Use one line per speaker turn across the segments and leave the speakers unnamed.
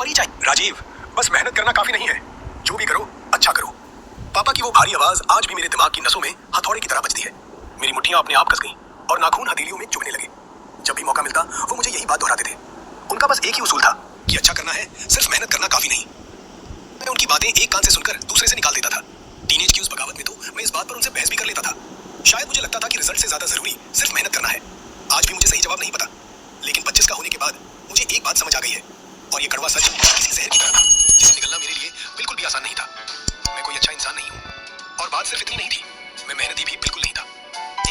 और ही चाहिए। राजीव, बस मेहनत करना काफी नहीं है, जो भी करो अच्छा करो। पापा की वो भारी आवाज आज भी मेरे दिमाग की नसों में हथौड़े की तरह बजती है। मेरी मुट्ठियां अपने आप कस गईं और नाखून हथेलियों में चुभने लगे। जब भी मौका मिलता वो मुझे यही बात दोहराते थे। उनका बस एक ही उसूल था कि अच्छा करना है, सिर्फ मेहनत करना काफी नहीं। मैं उनकी बातें एक कान से सुनकर दूसरे से निकाल देता था। टीनेज की उस बगावत में तो मैं इस बात पर उनसे बहस भी कर लेता था। शायद मुझे लगता था कि रिजल्ट से ज्यादा जरूरी सिर्फ मेहनत करना है। आज भी मुझे सही जवाब नहीं पता, लेकिन 25 का होने के बाद मुझे एक बात समझ आ गई है, और ये कड़वा सच किसी जहर की तरह था जिसे निगलना मेरे लिए बिल्कुल भी आसान नहीं था। मैं कोई अच्छा इंसान नहीं हूँ, और बात सिर्फ इतनी नहीं थी, मैं मेहनती भी बिल्कुल नहीं था।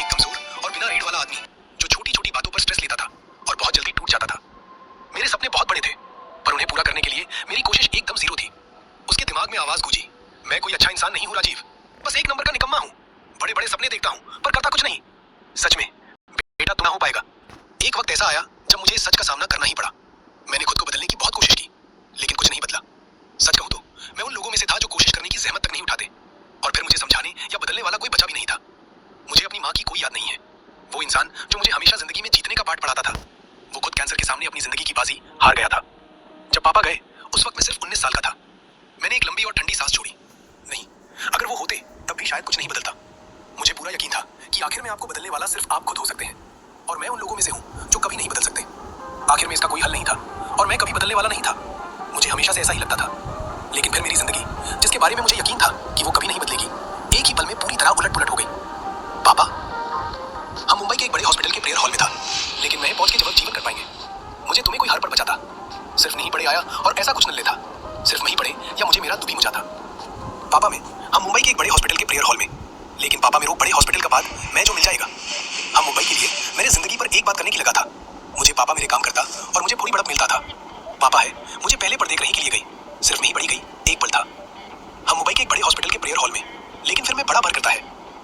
एक कमजोर और बिना रीढ़ वाला आदमी जो छोटी छोटी बातों पर स्ट्रेस लेता था और बहुत जल्दी टूट जाता था। मेरे सपने बहुत बड़े थे, पर उन्हें पूरा करने के लिए मेरी कोशिश एकदम जीरो थी। उसके दिमाग में आवाज गूंजी, मैं कोई अच्छा इंसान नहीं हूँ राजीव, बस एक नंबर का निकम्मा हूँ। बड़े बड़े सपने देखता हूँ पर करता कुछ नहीं। सच में बेटा तू ना हो पाएगा। एक वक्त ऐसा आया जब मुझे इस सच का सामना करना ही पड़ा। मैंने खुद को बदलने की बहुत कोशिश की, लेकिन कुछ नहीं बदला। सच कहूँ तो मैं उन लोगों में से था जो कोशिश करने की जहमत तक नहीं उठाते, और फिर मुझे समझाने या बदलने वाला कोई बचा भी नहीं था। मुझे अपनी माँ की कोई याद नहीं है, वो इंसान जो मुझे हमेशा जिंदगी में जीतने का पाठ पढ़ाता था। वो खुद कैंसर के सामने अपनी जिंदगी की बाजी हार गया था। जब पापा गए उस वक्त मैं सिर्फ 19 साल का था। मैंने एक लंबी और ठंडी सांस छोड़ी। नहीं, अगर वो होते तब भी शायद कुछ नहीं बदलता। मुझे पूरा यकीन था कि आखिर में आपको बदलने वाला सिर्फ आप खुद हो सकते हैं, और मैं उन लोगों में से हूँ जो कभी नहीं बदल सकते। आखिर में इसका कोई हल नहीं था, और मैं कभी बदलने वाला नहीं था। मुझे हमेशा से ऐसा ही लगता था, लेकिन फिर मेरी जिंदगी, जिसके बारे में मुझे यकीन था कि वो कभी नहीं बदलेगी, एक ही पल में पूरी तरह उलट पुलट हो गई। पापा, हम मुंबई के एक बड़े हॉस्पिटल के प्रेयर हॉल में था, लेकिन मैं पहुंच के जब जीवन कर पाएंगे। मुझे तुम्हें कोई हर पल बचाता, सिर्फ नहीं पड़े आया और ऐसा कुछ न लेता, सिर्फ नहीं पड़े या मुझे मेरा दुबी मुझाता। पापा में हम मुंबई के एक बड़े हॉस्पिटल के प्रेयर हॉल में, लेकिन पापा में वो बड़े हॉस्पिटल का बाद मैं जो मिल जाएगा। हम मुंबई के लिए मैंने जिंदगी पर एक बात करने की लगा था। मुझे पापा मेरे काम करता और मुझे पूरी बड़प मिलता था। पापा है मुझे पहले पर देख रही के लिए गई, सिर्फ नहीं बढ़ी गई, एक पल था। हम मुंबई के एक बड़े हॉस्पिटल के प्रेयर हॉल में, लेकिन फिर मैं बड़ा भर करता है।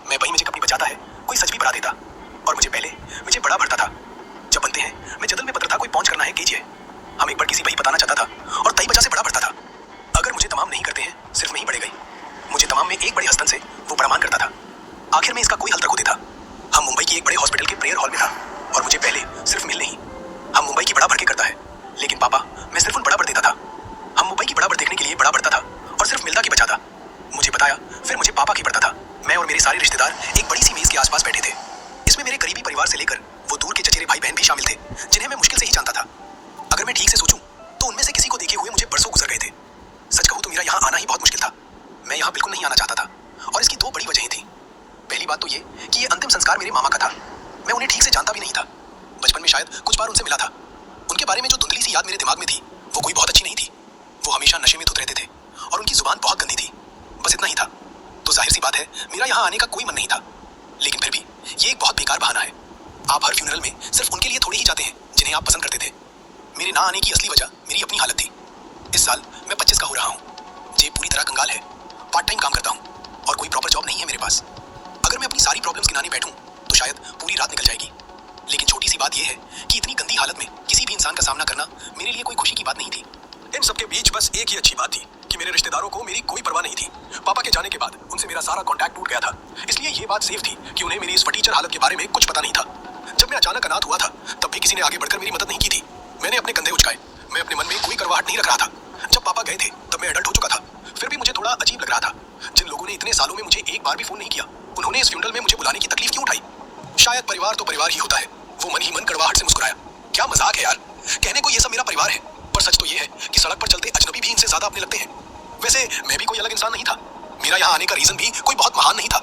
मैं वही मुझे कभी बचाता है, कोई सच भी बढ़ा देता, और मुझे बड़ा भरता था। जब बनते हैं मैं जदल में पत्र था, कोई पहुंच करना है कीजिए। हम एक बार किसी वही बताना चाहता था और तई वजह से बड़ा भरता था। अगर मुझे तमाम नहीं करते हैं, सिर्फ नहीं बढ़े गई। मुझे तमाम में एक बड़े हस्तन से वो प्रमाण करता था। आखिर में इसका कोई हल तक होते था। हम मुंबई की एक बड़े हॉस्पिटल के प्रेयर हॉल में था, और मुझे पहले सिर्फ मिल नहीं, हम मुंबई की बड़ा भर के करता है, लेकिन पापा मैं सिर्फ उन बड़ा भर देता था। हम मुंबई की बड़ा भर देखने के लिए बड़ा बढ़ता था और सिर्फ मिलता की बचाता। मुझे बताया, फिर मुझे पापा की पड़ता था। मैं और मेरे सारे रिश्तेदार एक बड़ी सी मेज के आसपास बैठे थे। इसमें मेरे करीबी परिवार से लेकर वो दूर के चचेरे भाई बहन भी शामिल थे, जिन्हें मैं मुश्किल से ही जानता था। अगर मैं ठीक से सोचूं तो उनमें से किसी को देखे हुए मुझे बरसों गुजर गए थे। सच कहूं तो मेरा यहाँ आना ही बहुत मुश्किल था। मैं यहाँ बिल्कुल नहीं आना चाहता था, और इसकी दो बड़ी वजहें थी। पहली बात तो ये कि ये अंतिम संस्कार मेरे मामा का था। मैं उन्हें ठीक से जानता भी नहीं था। बचपन में शायद कुछ बार उनसे मिला था। उनके बारे में जो धुंधली सी याद मेरे दिमाग में थी, वो कोई बहुत अच्छी नहीं थी। वो हमेशा नशे में धुत रहते थे, और उनकी जुबान बहुत गंदी थी। बस इतना ही था। तो जाहिर सी बात है मेरा यहाँ आने का कोई मन नहीं था। लेकिन फिर भी ये एक बहुत बेकार बहाना है। आप हर फ्यूनरल में सिर्फ उनके लिए थोड़े ही जाते हैं जिन्हें आप पसंद करते थे। मेरे ना आने की असली वजह मेरी अपनी हालत थी। इस साल मैं 25 का हो रहा हूँ। जेब पूरी तरह कंगाल है। पार्ट टाइम काम करता हूँ और कोई प्रॉपर जॉब नहीं है मेरे पास। अगर मैं अपनी सारी प्रॉब्लम्स गिनाने बैठूं तो शायद पूरी रात निकल जाएगी। लेकिन छोटी सी बात यह है कि इतनी गंदी हालत में किसी भी इंसान का सामना करना मेरे लिए कोई खुशी की बात नहीं थी। इन सबके बीच बस एक ही अच्छी बात थी कि मेरे रिश्तेदारों को मेरी कोई परवाह नहीं थी। पापा के जाने के बाद उनसे मेरा सारा कॉन्टैक्ट टूट गया था, इसलिए ये बात सेफ थी कि उन्हें मेरी इस फटीचर हालत के बारे में कुछ पता नहीं था। जब मैं अचानक अनाथ हुआ था तब भी किसी ने आगे बढ़कर मेरी मदद नहीं की थी। मैंने अपने कंधे उचकाए। मैं अपने मन में कोई करवाहट नहीं रख रहा था। जब पापा गए थे तब मैं एडल्ट हो चुका था, फिर भी मुझे थोड़ा अजीब लग रहा था। जिन लोगों ने इतने सालों में मुझे एक बार भी फोन नहीं किया, उन्होंने इस फ्यूनरल में मुझे बुलाने की तकलीफ क्यों उठाई? शायद परिवार तो परिवार ही होता है। वो मन ही मन कड़वाहट से मुस्कुराया। क्या मजाक है यार, कहने को ये सब मेरा परिवार है, पर सच तो ये है कि सड़क पर चलते अजनबी भी इनसे ज्यादा अपने लगते हैं। वैसे मैं भी कोई अलग इंसान नहीं था। मेरा यहाँ आने का रीजन भी कोई बहुत महान नहीं था।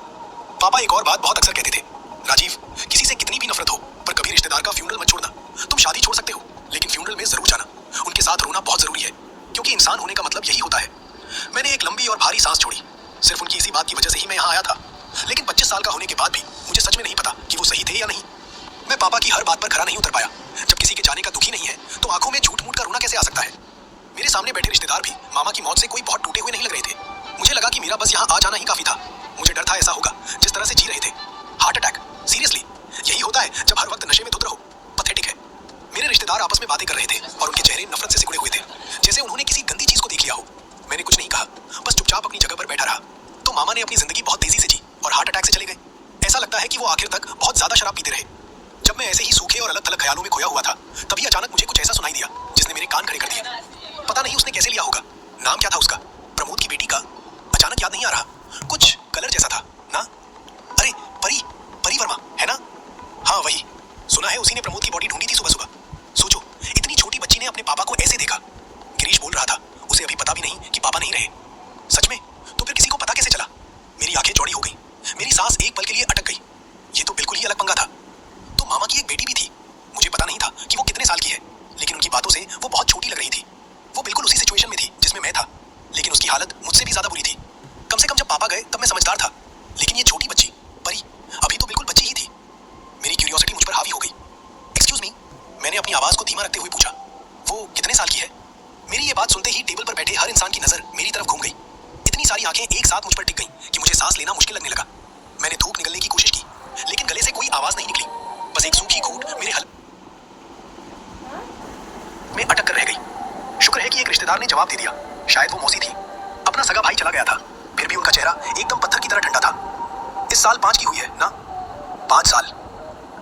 पापा एक और बात बहुत अक्सर कहते थे, राजीव, किसी से कितनी भी नफरत हो पर कभी रिश्तेदार का फ्यूनरल मत छोड़ना। तुम शादी छोड़ सकते हो, लेकिन फ्यूनरल में जरूर जाना। उनके साथ रोना बहुत जरूरी है, क्योंकि इंसान होने का मतलब यही होता है। मैंने एक लंबी और भारी सांस छोड़ी। सिर्फ उनकी इसी बात की वजह से ही मैं यहाँ आया था। लेकिन 25 साल का होने के बाद भी मुझे सच में नहीं पता कि वो सही थे या नहीं। मैं पापा की हर बात पर खरा नहीं उतर पाया। जब किसी के जाने का दुखी नहीं है तो आंखों में झूठ मूठ का रोना कैसे आ सकता है? मेरे सामने बैठे रिश्तेदार भी मामा की मौत से कोई बहुत टूटे हुए नहीं लग रहे थे। मुझे लगा कि मेरा बस यहाँ आ जाना ही काफी था। मुझे डर था ऐसा होगा जिस तरह से जी रहे थे। हार्ट अटैक, सीरियसली यही होता है जब हर वक्त नशे में धुत रहो। पथेटिक है। मेरे रिश्तेदार आपस में बातें कर रहे थे और उनके चेहरे नफरत से सिकुड़े हुए थे, जैसे उन्होंने किसी गंदी चीज को देख लिया हो। मैंने कुछ नहीं कहा, बस चुपचाप अपनी जगह पर बैठा रहा। तो मामा ने अपनी जिंदगी बहुत तेजी से जी और हार्ट अटैक से चले गए। ऐसा लगता है कि वो आखिर तक बहुत ज्यादा शराब पीते रहे। जब मैं ऐसे ही सूखे और अलग थलग ख्यालों में खोया हुआ था, तभी अचानक मुझे कुछ ऐसा सुनाई दिया जिसने मेरे कान खड़े कर दिए। पता नहीं उसने कैसे तक याद नहीं आ रहा, कुछ कलर जैसा था ना? अरे परी, परी वर्मा है ना? हाँ वही। सुना है उसी ने प्रमोद की बॉडी ढूंढी थी सुबह सुबह। सोचो, इतनी छोटी बच्ची ने अपने पापा को ऐसे देखा। गिरीश बोल रहा था उसे अभी पता भी नहीं कि पापा नहीं रहे। सच में? तो फिर किसी को पता कैसे चला? मेरी आंखें चौड़ी हो गई, मेरी सांस एक पल के लिए अटक गई। ये तो बिल्कुल ही अलग पंगा था। तो मामा की एक बेटी भी थी। मुझे पता नहीं था कि वो कितने साल की है, लेकिन उनकी बातों से वो बहुत छोटी लग रही थी। वो बिल्कुल उसी सिचुएशन में थी जिसमें मैं था, लेकिन उसकी हालत मुझसे भी ज्यादा बुरी थी। कम से कम जब पापा गए तब मैं समझदार था, लेकिन ये छोटी बच्ची परी अभी तो बिल्कुल बच्ची ही थी। मेरी क्यूरियोसिटी मुझ पर हावी हो गई। एक्सक्यूज मी, मैंने अपनी आवाज को धीमा रखते हुए पूछा, वो कितने साल की है? मेरी ये बात सुनते ही टेबल पर बैठे हर इंसान की नजर मेरी तरफ घूम गई। इतनी सारी आंखें एक साथ मुझ पर टिक गईं कि मुझे सांस लेना मुश्किल लगने लगा। मैंने धूप निकलने की कोशिश की, लेकिन गले से कोई आवाज नहीं निकली। बस एक सूखी घूंट मेरे हल में अटक कर रह गई। शुक्र है कि एक रिश्तेदार ने जवाब दे दिया। शायद वो मौसी थी। अपना सगा भाई चला गया था, फिर भी उनका चेहरा एकदम पत्थर की तरह ठंडा था। इस साल 5 की हुई है ना? 5 साल।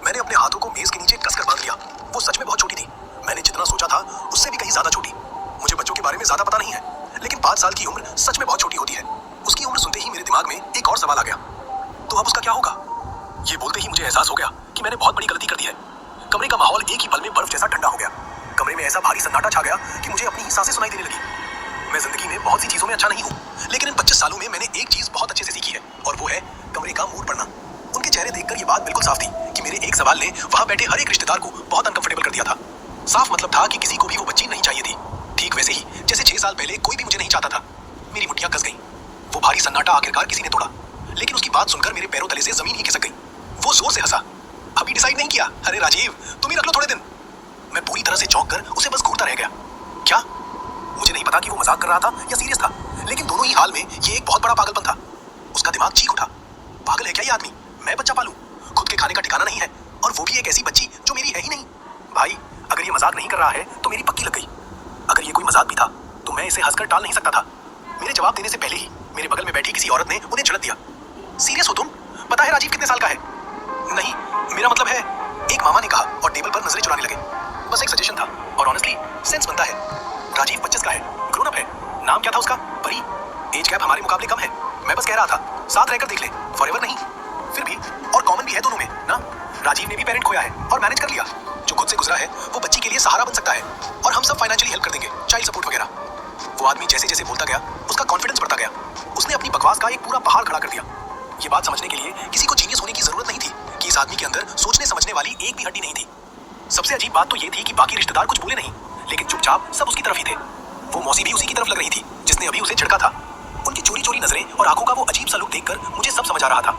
मैंने अपने हाथों को मेज के नीचे कसकर बांध लिया। वो सच में बहुत छोटी थी। मैंने जितना सोचा था उससे भी कहीं ज्यादा छोटी। मुझे बच्चों के बारे में ज्यादा पता नहीं है, लेकिन 5 साल की उम्र सच में बहुत छोटी होती है। उसकी उम्र सुनते ही मेरे दिमाग में एक और सवाल आ गया, तो अब उसका क्या होगा? ये बोलते ही मुझे एहसास हो गया कि मैंने बहुत बड़ी गलती कर दी है। कमरे का माहौल एक ही पल में बर्फ जैसा ठंडा हो गया। कमरे में ऐसा भारी सन्नाटा छा गया कि मुझे अपनी ही सांसें सुनाई देने लगी। मैं जिंदगी में बहुत सी चीजों में अच्छा नहीं हूँ, लेकिन इन 25 सालों में मैंने एक चीज बहुत अच्छे से सीखी है, और वो है कमरे का मूड पड़ना। उनके चेहरे देखकर ये बात बिल्कुल साफ थी कि मेरे एक सवाल ने वहां बैठे हर एक रिश्तेदार को बहुत अनकंफर्टेबल कर दिया था। साफ मतलब था कि किसी को भी वो बच्ची नहीं चाहिए थी, ठीक वैसे ही जैसे 6 साल पहले कोई भी मुझे नहीं चाहता था। मेरी मुट्ठियां कस गईं। वो भारी सन्नाटा आखिरकार किसी ने तोड़ा, लेकिन उसकी बात सुनकर मेरे पैरों तले से जमीन ही खिसक गई। वो जोर से हंसा। अभी डिसाइड नहीं किया? अरे राजीव, तुम ही रख लो थोड़े दिन। मैं पूरी तरह से चौंक कर उसे बस घूरता रह गया। क्या? मुझे नहीं पता कि वो मजाक कर रहा था या सीरियस था, लेकिन दोनों ही हाल में ये एक बहुत बड़ा पागलपन था। उसका दिमाग चीख उठा। पागल है क्या ये आदमी? मैं बच्चा पालूं? खुद के खाने का ठिकाना नहीं है, और वो भी एक ऐसी बच्ची जो मेरी है ही नहीं। भाई, अगर ये मजाक नहीं कर रहा है तो मेरी पक्की लग गई। अगर ये कोई मजाक भी था तो मैं इसे हंसकर टाल नहीं सकता था। मेरे जवाब देने से पहले ही मेरे बगल में बैठी किसी औरत ने उन्हें झड़क दिया। सीरियस हो तुम? पता है राजीव कितने साल का है? नहीं, मेरा मतलब है, एक मामा ने कहा और टेबल पर नजरें चुराने लगे। बस एक सजेशन था, और ऑनेस्टली सेंस बनता है। राजीव 25 का है, ग्रोन अप है। नाम क्या था उसका? परी। एज गैप हमारे मुकाबले कम है। मैं बस कह रहा था, साथ रहकर देख ले, फॉरएवर नहीं। फिर भी और कॉमन भी है दोनों में ना। राजीव ने भी पेरेंट खोया है और मैनेज कर लिया। जो खुद से गुजरा है वो बच्ची के लिए सहारा बन सकता है, और हम सब फाइनेंशियली हेल्प कर देंगे, चाइल्ड सपोर्ट वगैरह। वो आदमी जैसे जैसे बोलता गया उसका कॉन्फिडेंस बढ़ता गया। उसने अपनी बकवास का एक पूरा पहाड़ खड़ा कर दिया। ये बात समझने के लिए किसी को जीनियस होने की जरूरत नहीं थी कि इस आदमी के अंदर सोचने समझने वाली एक भी हड्डी नहीं थी। सबसे अजीब बात तो ये थी कि बाकी रिश्तेदार कुछ बोले नहीं, लेकिन चुपचाप सब उसकी तरफ ही थे। वो मौसी भी उसी की तरफ लग रही थी जिसने अभी उसे झड़का था। उनकी चोरी चोरी नजरें और आंखों का वो अजीब सा लुक देखकर मुझे सब समझ आ रहा था।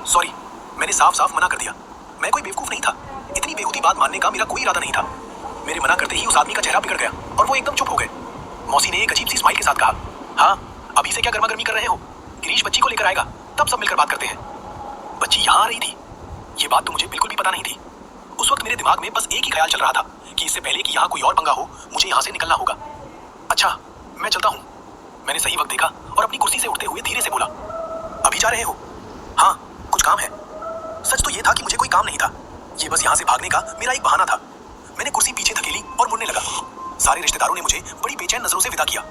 सॉरी, मैंने साफ साफ मना कर दिया। मैं कोई बेवकूफ नहीं था। इतनी बेहूदी बात मानने का मेरा कोई इरादा नहीं था। मेरे मना करते ही उस आदमी का चेहरा बिगड़ गया और वो एकदम चुप हो गए। मौसी ने एक अजीब सी स्माइल के साथ कहा, हाँ, अभी से क्या गर्मा गर्मी कर रहे हो? गिरीश बच्ची को लेकर आएगा, तब सब मिलकर बात करते हैं। बच्ची यहाँ आ रही थी? ये बात तो मुझे बिल्कुल भी पता नहीं थी। उस वक्त मेरे दिमाग में बस एक ही ख्याल चल रहा था कि इससे पहले कि यहाँ कोई और पंगा हो, मुझे यहाँ से निकलना होगा। अच्छा, मैं चलता हूँ। मैंने सही वक्त देखा और अपनी कुर्सी से उठते हुए धीरे से बोला, अभी जा रहे हो? हाँ, कुछ काम है। सच तो ये था कि मुझे कोई काम नहीं था। ये बस यहाँ से भागने का मेरा एक बहाना था। मैंने कुर्सी पीछे धकेली और मुड़ने लगा। सारे रिश्तेदारों ने मुझे बड़ी बेचैन नजरों से विदा किया।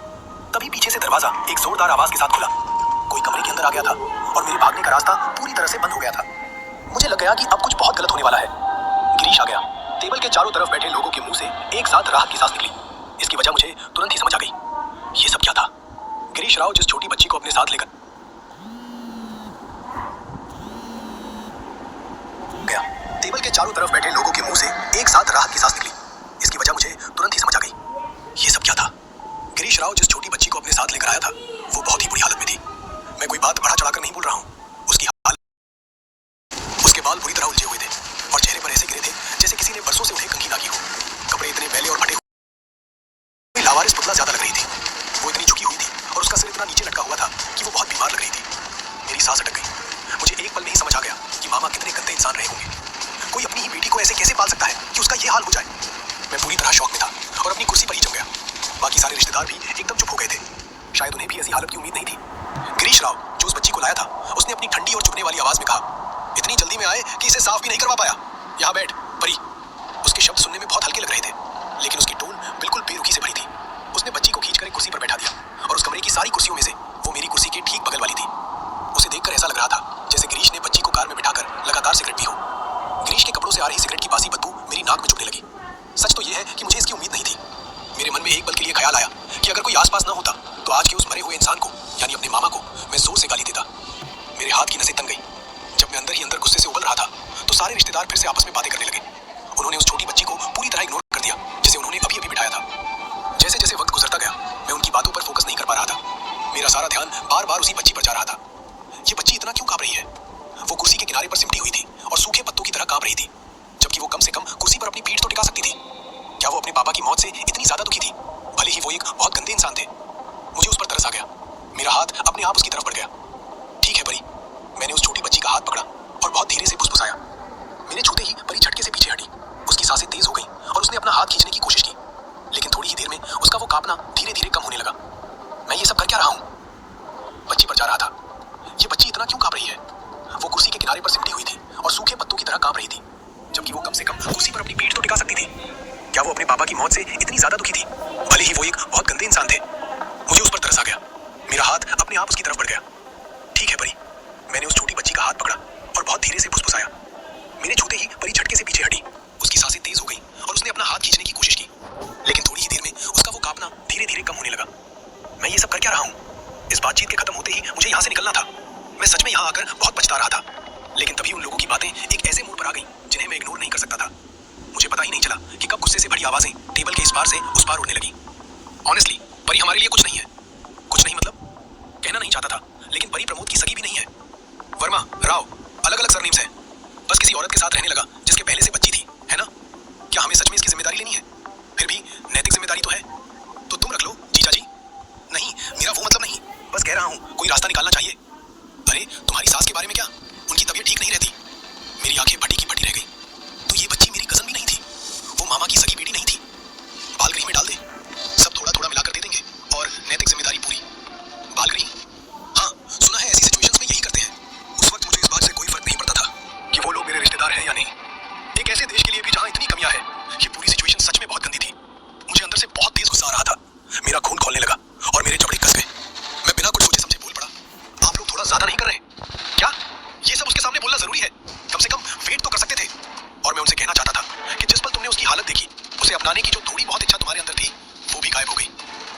तभी पीछे से दरवाजा एक जोरदार आवाज के साथ खुला। कोई कमरे के अंदर आ गया था और मेरे भागने का रास्ता पूरी तरह से बंद हो गया था। मुझे लग गया कि अब कुछ बहुत गलत होने वाला है। गिरीश आ गया। टेबल के चारों तरफ बैठे लोगों के मुंह से एक साथ राहत की सांस निकली। इसकी वजह मुझे तुरंत ही समझ आ गई। ये सब क्या था? गिरीश राव जिस छोटी बच्ची को अपने साथ लेकर गया, टेबल के चारों तरफ बैठे लोगों के मुंह से एक साथ राहत की सांस निकली। इसकी वजह मुझे तुरंत ही समझ आ गई। ये सब क्या था? गिरीश राव जिस छोटी बच्ची को अपने साथ लेकर आया था, वो बहुत ही बुरी हालत में थी। मैं कोई बात बढ़ा चढ़ाकर नहीं बोल रहा हूँ। उसके बाल बुरी तरह उलझे हुए थे और चेहरे पर ऐसे गिरे थे जैसे किसी ने बरसों से उन्हें कंघी दागी हो। कपड़े इतने मैले और फटे हुए, लावारिस पुतला ज्यादा लग रही थी। वो इतनी झुकी हुई थी और उसका सिर इतना नीचे लटका हुआ था कि वो बहुत बीमार लग रही थी। मेरी सांस अटक गई। मुझे एक पल में ही समझ आ गया कि मामा कितने गंदे इंसान रहे होंगे। कोई अपनी ही बेटी को ऐसे कैसे पाल सकता है कि उसका ये हाल हो जाए? मैं पूरी तरह शॉक में था और अपनी कुर्सी पर ही जम गया। बाकी सारे रिश्तेदार भी एकदम चुप हो गए थे। शायद उन्हें भी ऐसी हालत की उम्मीद नहीं थी। गिरीश राव जो उस बच्ची को लाया था, उसने अपनी ठंडी और चुभने वाली आवाज में कहा, इतनी जल्दी में आए कि इसे साफ भी नहीं करवा पाया। यहाँ बैठ परी। उसके शब्द सुनने में बहुत हल्के लग रहे थे, लेकिन उसकी टोन बिल्कुल बेरुखी से भरी थी। उसने बच्ची को खींचकर एक कुर्सी पर बैठा दिया और उस कमरे की सारी कुर्सियों में से वो मेरी कुर्सी के ठीक बगल ख्याल आया कि अगर कोई आसपास ना होता तो आज के उस मरे हुए इंसान को यानी अपने मामा को मैं जोर से गाली देता। मेरे हाथ की नसें तन गई। जब मैं अंदर ही अंदर गुस्से से उबल रहा था तो सारे रिश्तेदार फिर से आपस में बातें करने लगे। उन्होंने उस छोटी बच्ची को पूरी तरह इग्नोर कर दिया जिसे उन्होंने अभी अभी बिठाया था। जैसे जैसे वक्त गुजरता गया मैं उनकी बातों पर फोकस नहीं कर पा रहा था। मेरा सारा ध्यान बार बार उसी बच्ची पर जा रहा था। ये बच्ची इतना क्यों कांप रही है? वो कुर्सी के किनारे पर सिमटी हुई थी और सूखे पत्तों की तरह कांप रही थी, जबकि वो कम से कम कुर्सी पर अपनी पीठ तो टिका सकती थी। क्या वो अपने पापा की मौत से इतनी ज्यादा दुखी थी? भले ही वो एक बहुत गंदे इंसान थे। मुझे उस पर तरस आ गया। मेरा हाथ अपने आप उसकी तरफ बढ़ गया। ठीक है परी, मैंने उस छोटी बच्ची का हाथ पकड़ा और बहुत धीरे से फुसफुसाया। मैंने छूते ही परी झटके से पीछे हटी। उसकी सांसें तेज हो गई और उसने अपना हाथ खींचने की कोशिश की, लेकिन थोड़ी ही देर में उसका वो कांपना धीरे धीरे कम होने लगा। मैं ये सब कर क्या रहा हूँ? बच्ची पर जा रहा था। ये बच्ची इतना क्यों कांप रही है? वो कुर्सी के किनारे पर सिमटी हुई थी और सूखे पत्तों की तरह कांप रही थी, जबकि वो कम से कम कुर्सी पर अपनी पीठ तो टिका सकती थी। क्या वो अपने पापा की मौत से इतनी ज्यादा दुखी थी? भले ही वो एक बहुत गंदे इंसान थे। मुझे उस पर तरस आ गया। मेरा हाथ अपने आप उसकी तरफ बढ़ गया। ठीक है परी, मैंने उस छोटी बच्ची का हाथ पकड़ा और बहुत धीरे से फुसफुसाया। मैंने छूते ही परी झटके से पीछे हटी। उसकी सांसें तेज हो गई और उसने अपना हाथ खींचने की कोशिश की, लेकिन थोड़ी ही देर में उसका वो कांपना धीरे धीरे कम होने लगा। मैं ये सब कर क्या रहा हूँ? इस बातचीत के खत्म होते ही मुझे यहाँ से निकलना था। मैं सच में यहाँ आकर बहुत पछता रहा था, लेकिन तभी उन लोगों की बातें एक ऐसे मोड़ पर आ गई जिन्हें मैं इग्नोर नहीं कर सकता था। मुझे पता ही नहीं चला कि कब गुस्से से भरी आवाजें टेबल के इस पार से उस पार उड़ने लगी। ऑनेस्टली परी हमारे लिए कुछ नहीं है। कुछ नहीं मतलब कहना नहीं चाहता था, लेकिन परी प्रमोद की सगी भी नहीं है। वर्मा, राव अलग अलग सरनेम्स हैं। बस किसी औरत के साथ रहने लगा जिसके पहले से बच्ची थी, है ना? क्या हमें सच में इसकी जिम्मेदारी लेनी है? फिर भी नैतिक जिम्मेदारी तो है। तो तुम रख लो जीजा जी। नहीं, मेरा वो मतलब नहीं। बस कह रहा हूँ कोई रास्ता निकालना चाहिए। अरे तुम्हारी सास के बारे में क्या? उनकी तबीयत ठीक नहीं रहती। मेरी आंखें फटी की फटी रह गई। तो ये बच्ची मेरी कजन भी नहीं थी, वो मामा की सगी बेटी नहीं थी। बालगृह में डाल दे, सब थोड़ा थोड़ा मिलाकर दे देंगे और नैतिक जिम्मेदारी पूरी। बालगृह? हाँ, सुना है ऐसी सिचुएशंस में यही करते हैं। उस वक्त मुझे इस बात से कोई फर्क नहीं पड़ता था कि वो लोग मेरे रिश्तेदार हैं या नहीं। एक ऐसे देश के लिए भी जहाँ इतनी कमियां है। ये पूरी सिचुएशन सच में बहुत गंदी थी। मुझे अंदर से बहुत तेज गुस्सा आ रहा था। मेरा खून खौलने लगा और मेरे जबड़े कस गए। मैं बिना कुछ सोचे समझे बोल पड़ा, आप लोग थोड़ा ज्यादा नहीं कर रहे? क्या ये सब उसके सामने बोलना जरूरी है? कम से कम वेट तो कर सकते थे। और मैं उनसे कहना चाहता था कि जिस पल तुमने उसकी हालत देखी, उसे अपनाने की जो थोड़ी बहुत इच्छा तुम्हारे अंदर थी वो भी गायब हो गई,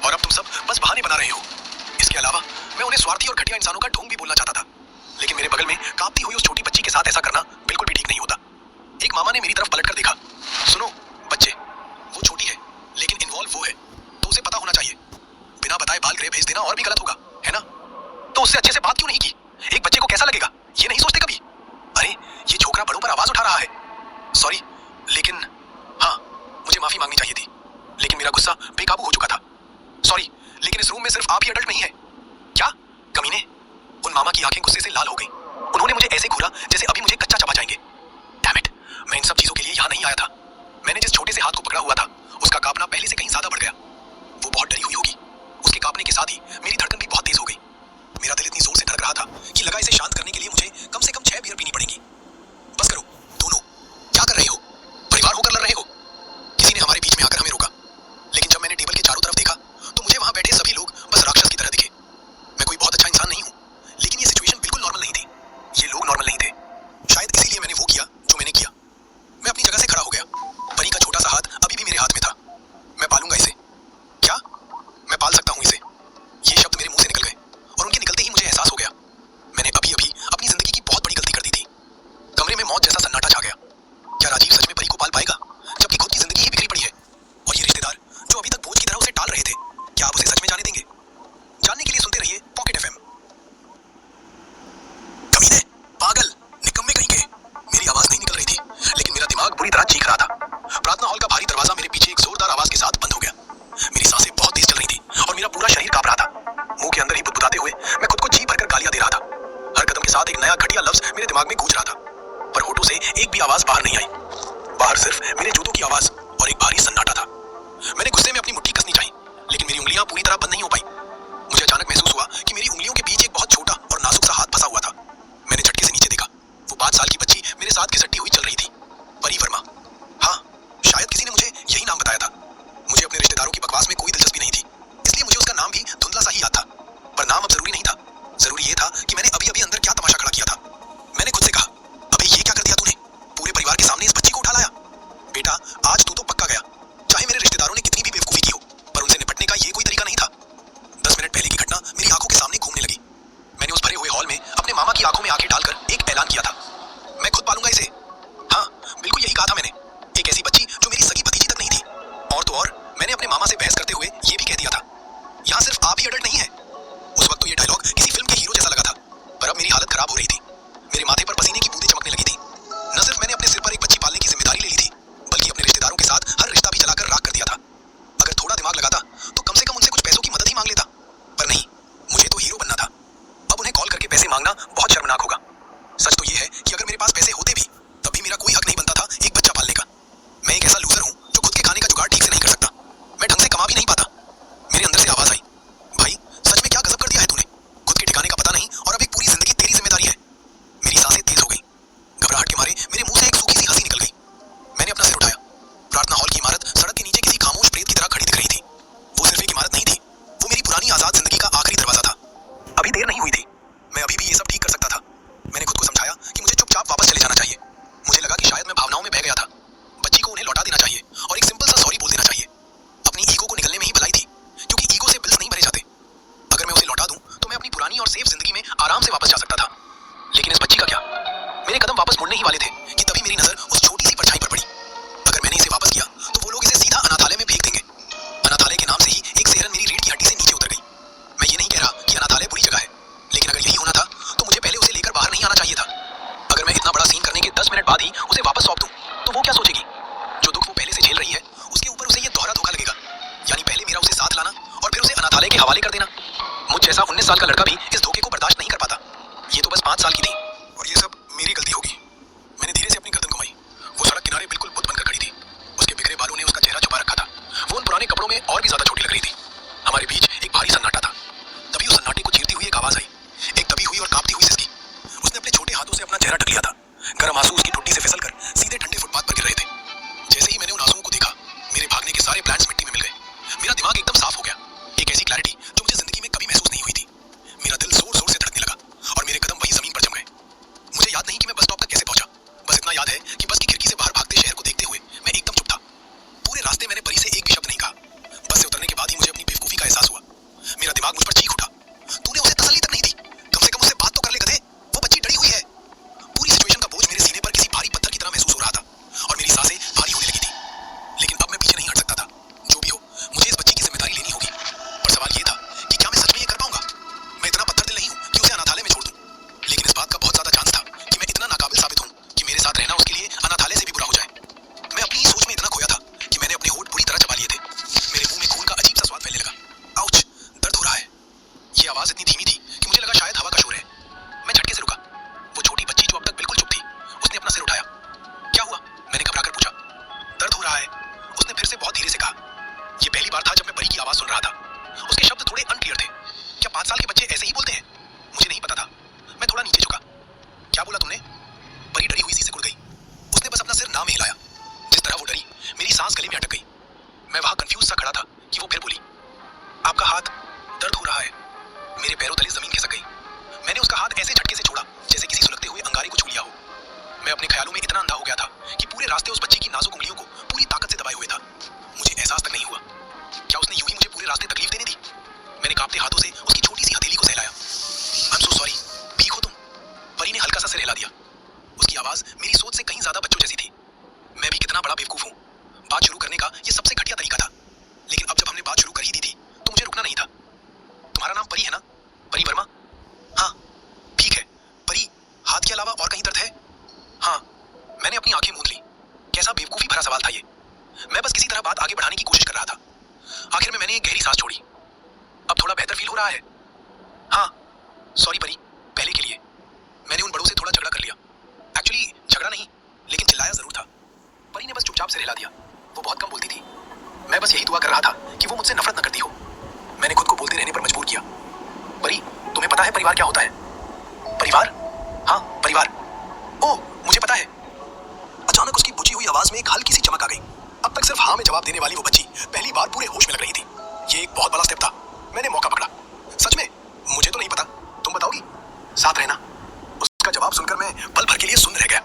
और अब तुम सब बस बहाने बना रहे हो। इसके अलावा मैं उन्हें स्वार्थी और घटिया इंसानों का ढोंग भी बोलना चाहता था, लेकिन मेरे बगल में कांपती हुई उस छोटी बच्ची के साथ ऐसा करना बिल्कुल भी ठीक नहीं होता। एक मामा ने मेरी तरफ पलटकर देखा। सुनो बच्चे, वो छोटी है लेकिन इन्वॉल्व वो है, तो उसे पता होना चाहिए। बिना बताए बालगृह भेज देना और भी गलत होगा, है ना? तो उससे अच्छे से बात क्यों नहीं की? एक बच्चे को कैसा लगेगा ये नहीं सोचते कभी? अरे ये छोकरा बड़ों पर आवाज उठा रहा है। सॉरी, लेकिन हाँ, मुझे माफी मांगनी चाहिए थी, लेकिन मेरा गुस्सा बेकाबू हो चुका था। सॉरी, लेकिन इस रूम में सिर्फ आप ही अडल्ट नहीं है। क्या कमीने? उन मामा की आंखें गुस्से से लाल हो गई। उन्होंने मुझे ऐसे घूरा जैसे अभी मुझे कच्चा चबा जाएंगे। डैम इट, मैं इन सब चीजों के लिए यहाँ नहीं आया था। मैंने जिस छोटे से हाथ को पकड़ा हुआ था उसका कांपना पहले से कहीं ज्यादा बढ़ गया। वो बहुत डरी हुई होगी। उसके कांपने के साथ ही मेरी धड़कन भी बहुत तेज हो गई। मेरा दिल इतनी जोर से धड़क रहा था कि लगा इसे शांत करने के लिए मुझे कम से कम 6 बियर पीनी पड़ेगी। बस करो दोनों, क्या कर रहे हो? परिवार होकर लड़ रहे हो? किसी ने हमारे बीच में आकर हमें रोका, लेकिन जब मैंने टेबल के चारों तरफ देखा तो मुझे वहां बैठे सभी लोग बस राक्षस की तरह दिखे। मैं कोई बहुत अच्छा इंसान नहीं हूँ, लेकिन ये सिचुएशन बिल्कुल नॉर्मल नहीं थी। ये लोग नॉर्मल नहीं थे। शायद इसीलिए मैंने वो किया जो मैंने किया। मैं अपनी जगह से खड़ा हो गया। परी का छोटा सा हाथ अभी भी मेरे हाथ में था। मैं पालूंगा इसे। क्या? मैं पाल सकता हूँ इसे? ये शब्द मेरे मुंह से निकल गए और उनके निकलते ही मुझे एहसास हो गया मैंने अभी अभी अपनी जिंदगी की बहुत बड़ी गलती कर दी थी। कमरे में मौत जैसा सन्नाटा छा गया। क्या राजीव सच में परी को पाल पाएगा, जबकि खुद की जिंदगी ही बिखरी पड़ी है? और ये रिश्तेदार जो अभी तक बोझ की तरह उसे टाल रहे थे, क्या आप उसे सच में जाने देंगे? जानने के लिए सुनते रहिए पॉकेट एफएम। कमीने, पागल, निकम्मे कहीं के। मेरी आवाज नहीं निकल रही थी, लेकिन मेरा दिमाग बुरी तरह चीख रहा था। प्रार्थना हॉल का भारी दरवाजा मेरे पीछे एक जोरदार आवाज के साथ बंद हो गया। मेरी सांसें बहुत तेज चल रही थी और मेरा पूरा शरीर कांप रहा था। मुंह के अंदर ही बुदबुदाते हुए मैं खुद को जी भरकर गालियां दे रहा था। हर कदम के साथ एक नया घटिया लफ्ज मेरे दिमाग में गूंज रहा था, पर होठों से एक भी आवाज बाहर नहीं आई। बाहर सिर्फ मेरे जूतों की आवाज और एक भारी सन्नाटा था। मैंने गुस्से में अपनी मुट्ठी कसनी चाही, लेकिन मेरी उंगलियां पूरी तरह बंद नहीं हो पाई। मुझे अचानक महसूस हुआ कि मेरी उंगलियों के बीच एक बहुत छोटा और नाजुक सा हाथ फंसा हुआ था। मैंने झटके से नीचे देखा। वो 5 साल की बच्ची मेरे साथ घिसटती हुई चल रही थी। परी वर्मा। हाँ, शायद किसी ने मुझे यही नाम बताया था। मुझे अपने रिश्तेदारों की बकवास में कोई दिलचस्पी नहीं थी, इसलिए मुझे उसका नाम भी धुंधला सा ही याद था। पर नाम अब जरूरी नहीं था। जरूरी ये था कि मैंने अभी अभी अंदर क्या तमाशा खड़ा किया था। मैंने खुद से कहा, अबे ये क्या कर दिया तूने? पूरे परिवार के सामने इस बच्ची को उठा लाया। बेटा, आज तू तो पक्का गया। चाहे मेरे रिश्तेदारों ने कितनी भी बेवकूफी की हो, पर उनसे निपटने का ये मैंने अपने मामा से बहस करते हुए ये भी कह दिया था, यहाँ सिर्फ आप ही अडल्ट नहीं है। उस वक्त तो ये डायलॉग किसी फिल्म के हीरो जैसा लगा था, पर अब मेरी हालत खराब हो रही थी। मेरे माथे पर पसीने की बूंदें चमकने लगी थी। न सिर्फ मैंने अपने सिर पर एक बच्ची पालने की जिम्मेदारी ले ली थी, बल्कि अपने रिश्तेदारों के साथ हर रिश्ता भी जलाकर राख कर दिया था। अगर थोड़ा दिमाग लगाता तो कम से कम उनसे कुछ पैसों की मदद ही मांग लेता, पर नहीं, मुझे तो हीरो बनना था। अब उन्हें कॉल करके पैसे मांगना बहुत शर्मनाक होगा। सच तो ये है कि अगर मेरे पास पैसे होते भी, तब भी मेरा कोई हक नहीं बनता था एक बच्चा पालने का। मैं एक ऐसा लूजर हूँ जो खुद के खाने का जुगाड़ ठीक से नहीं कर सकता। मैं ढंग से कमा भी नहीं पाता। मेरे अंदर से आवाज आई, भाई सच में क्या गजब कर दिया है तूने। खुद के ठिकाने का पता नहीं और अब एक पूरी जिंदगी तेरी जिम्मेदारी है। मेरी सांसें तेज हो गई। घबराहट के मारे मेरे मुंह से एक सूखी सी हंसी निकल गई। मैंने अपना सिर उठाया। प्रार्थना हॉल की इमारत सड़क के नीचे किसी खामोश प्रेत की तरह खड़ी दिख रही थी। वो सिर्फ एक इमारत नहीं थी, वो मेरी पुरानी आजाद जिंदगी का आखिरी दरवाजा था। अभी देर नहीं हुई थी, मैं अभी भी ये सब ठीक कर सकता था। मैंने खुद को समझाया कि मुझे चुपचाप वापस चले जाना चाहिए। मुझे लगा कि शायद मैं भावनाओं में बह गया था। बच्ची को उन्हें लौटा देना चाहिए और एक सिंपल सा सॉरी बोल देना चाहिए। अपनी ईगो को निकलने में ही भलाई थी, क्योंकि ईगो से बिल्स नहीं भरे जाते। अगर मैं उसे लौटा दूं तो मैं अपनी पुरानी और सेफ जिंदगी में आराम से वापस जा सकता था। लेकिन इस बच्ची का क्या? मेरे कदम वापस मुड़ने ही वाले थे कि तभी मेरी नजर उस छोटी सी परछाई पर पड़ी। अगर मैंने इसे वापस किया तो वो लोग इसे सीधा अनाथालय में फेंक देंगे। अनाथालय के नाम से ही एक सेहरन मेरी रीढ़ की हड्डी से नीचे उतर गई। मैं ये नहीं कह रहा कि अनाथालय बुरी जगह है, लेकिन अगर यही होना था तो मुझे पहले उसे लेकर बाहर नहीं आना चाहिए था। अगर मैं इतना बड़ा सीन करने के 10 मिनट बाद ही उसे वापस सौंप दूं तो वो क्या सोचेगी? जो दुख वो पहले से झेल रही है उसके ऊपर उसे ये दोहरा धोखा लगेगा। यानी पहले मेरा उसे साथ लाना और फिर उसे अनाथालय के हवाले कर देना। मुझ जैसा 19 साल का लड़का भी इस धोखे को बर्दाश्त नहीं कर पाता। ये तो बस 5 साल की थी और ये सब मेरी गलती होगी। मैंने धीरे से अपनी गर्दन घुमाई। वो सड़क किनारे बिल्कुल बुत बनकर खड़ी थी। उसके बिखरे बालों ने उसका चेहरा छुपा रखा था। वो उन पुराने कपड़ों में और भी ज्यादा छोटी लग रही थी। हमारे बीच एक भारी सन्नाटा था। तभी उस सन्नाटे को चीरती हुई एक आवाज आई, एक दबी हुई और कांपती हुई सिसकी। उसने अपने छोटे हाथों से अपना चेहरा ढक लिया था। गर्म आंसू उसकी ठुड्डी से फिसलकर सीधे ठंडे फुटपाथ पर गिर रहे थे। जैसे ही मैंने उन आंसुओं को देखा, मेरे भागने के सारे प्लान्स मिट्टी में मिल गए। मेरा दिमाग एकदम साफ हो गया। एक ऐसी क्लैरिटी जो मुझे जिंदगी में कभी महसूस नहीं हुई थी। मेरा दिल जोर जोर से धड़कने लगा और मेरे कदम वही जमीन पर जम गए। मुझे याद नहीं कि मैं बस स्टॉप तक कैसे पहुंचा। बस इतना याद है कि बस की खिड़की से बाहर भागते शहर को देखते हुए मैं एकदम चुप था। पूरे रास्ते मैंने परी से एक भी शब्द नहीं कहा। बस से उतरने के बाद ही मुझे अपनी बेवकूफी का एहसास हुआ। मेरा दिमाग मुझ पर चीख उठा, तूने उसे तसल्ली तक नहीं दी। कम से कम उससे बात तो कर ले गधे। वो बच्ची डरी हुई है। पूरी सिचुएशन का बोझ मेरे सीने पर किसी भारी पत्थर की तरह महसूस हो रहा था और मेरी सांसें भारी होने लगी थी। लेकिन अब मैं पीछे नहीं हट सकता था। जो भी हो, मुझे इस बच्ची की जिम्मेदारी लेनी होगी। पर सवाल ये था कि क्या मैं सच में ये कर पाऊंगा? मैं इतना पत्थर दिल नहीं हूं कि उसे अनाथालय में छोड़ दूं। लेकिन इस बात का बहुत ज्यादा चांस था कि मैं इतना नाकाबिल साबित हूं कि मेरे साथ रहना उसके लिए अनाथालय से भी बुरा हो जाए। मैं अपनी ही सोच में इतना खोया था कि मैंने अपने होंठ पूरी तरह चबा लिए थे। मेरे मुंह में खून का अजीब सा स्वाद फैलने लगा। आउच, दर्द हो रहा है। ये आवाज इतनी धीमी थी कि मुझे लगा शायद हवा का शोर है। मैं झटके से रुका। वो छोटी बच्ची जो अब तक बिल्कुल चुप थी, उसने अपना सिर उठाया। क्या हुआ? मैंने घबराकर पूछा। दर्द हो रहा है, उसने फिर से बहुत धीरे से कहा। ये पहली बार था जब मैं परी की आवाज सुन रहा था। उसके शब्द थोड़े अनक्लियर थे। क्या 5 साल के बच्चे ऐसे ही बोलते हैं? मुझे नहीं पता था। मैं थोड़ा नीचे झुका। क्या बोला तुमने? परी डरी हुई सी सिकुड़ गई। उसने बस अपना सिर ना में हिलाया। जिस तरह वो डरी, मेरी सांस गले में अटक गई। मैं वहां कंफ्यूज सा खड़ा था कि वो फिर बोली, आपका हाथ दर्द हो रहा है। मेरे पैरों तले जमीन खिसक गई। मैंने उसका हाथ ऐसे झटके से छोड़ा जैसे किसी सुलगते हुए अंगारे को छू लिया हो। मैं अपने ख्यालों में इतना अंधा हो गया था कि पूरे रास्ते उस बच्ची की नाजुक उंगलियों को पूरी ताकत से दबाए हुए था। मुझे एहसास तक नहीं हुआ। क्या उसने यूं ही मुझे पूरे रास्ते तकलीफ देने दी? मैंने कांपते हाथों से उसकी छोटी सी हथेली को सहलाया। आई एम सो सॉरी, ठीक हो तुम? परी ने हल्का सा सिर हिला दिया। उसकी आवाज मेरी सोच से कहीं ज्यादा बच्चों जैसी थी। मैं भी कितना बड़ा बेवकूफ हूँ। बात शुरू करने का ये सबसे घटिया तरीका था। लेकिन अब जब हमने बात शुरू कर ही दी थी तो मुझे रुकना नहीं था। तुम्हारा नाम परी है ना? परी वर्मा? हाँ, ठीक है। परी, हाथ के अलावा और कहीं दर्द है? हाँ। मैंने अपनी आंखें मूंद ली। कैसा बेवकूफी भरा सवाल था ये। मैं बस किसी तरह बात आगे बढ़ाने की कोशिश कर रहा था। आखिर में मैंने एक गहरी सांस छोड़ी। अब थोड़ा बेहतर फील हो रहा है? हाँ। सॉरी परी, पहले के लिए। मैंने उन बड़ों से थोड़ा झगड़ा कर लिया। एक्चुअली झगड़ा नहीं, लेकिन चिल्लाया जरूर था। परी ने बस चुपचाप से हिला दिया। वो बहुत कम बोलती थी। मैं बस यही दुआ कर रहा था कि वो मुझसे नफरत न करती हो। मैंने खुद को बोलते रहने पर मजबूर किया। परी, तुम्हें पता है परिवार क्या होता है? परिवार? हाँ, परिवार। ओह, मुझे पता है। अचानक उसकी बुझी हुई आवाज में एक हल्की सी चमक आ गई। अब तक सिर्फ हाँ में जवाब देने वाली वो बच्ची पहली बार पूरे होश में लग रही थी। ये एक बहुत बड़ा स्टेप था। मैंने मौका पकड़ा। सच में? मुझे तो नहीं पता। तुम बताओगी? साथ रहना। उसका जवाब सुनकर मैं पल भर के लिए सुन्न रह गया।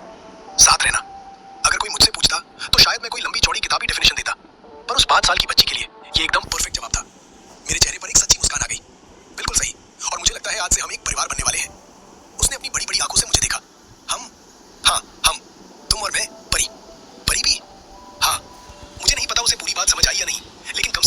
साथ रहना। अगर कोई मुझसे पूछता तो शायद मैं कोई लंबी चौड़ी किताबी डेफिनेशन देता, पर उस 5 साल की बच्ची के लिए ये एकदम परफेक्ट जवाब था। मेरे चेहरे पर एक सच्ची मुस्कान आ गई। बिल्कुल सही। और मुझे लगता है आज से हम एक परिवार बनने वाले हैं। उसने अपनी बड़ी बड़ी आंखों से मुझे देखा। हम? हाँ, हम। तुम और मैं, परी। परी भी? हाँ। मुझे नहीं पता उसे पूरी बात समझ आई या नहीं, लेकिन कम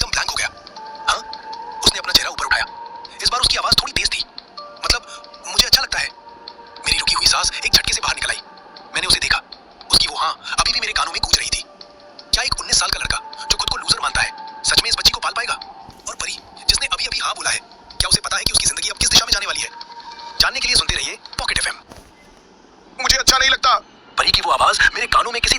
एकदम ब्लैंक हो गया। हाँ, उसने अपना चेहरा ऊपर उठाया। इस बार उसकी आवाज थोड़ी तेज थी। मतलब मुझे अच्छा लगता है। मेरी रुकी हुई सांस एक झटके से बाहर निकल आई। मैंने उसे देखा। उसकी वो हाँ अभी भी मेरे कानों में गूंज रही थी। क्या एक 19 साल का लड़का जो खुद को लूजर मानता है सच में इस बच्ची को पाल पाएगा? और परी जिसने अभी अभी हाँ बोला है, क्या उसे पता है कि उसकी जिंदगी अब किस दिशा में जाने वाली है? जानने के लिए सुनते रहिए पॉकेट एफएम। मुझे अच्छा नहीं लगता। परी की वो आवाज मेरे कानों में किसी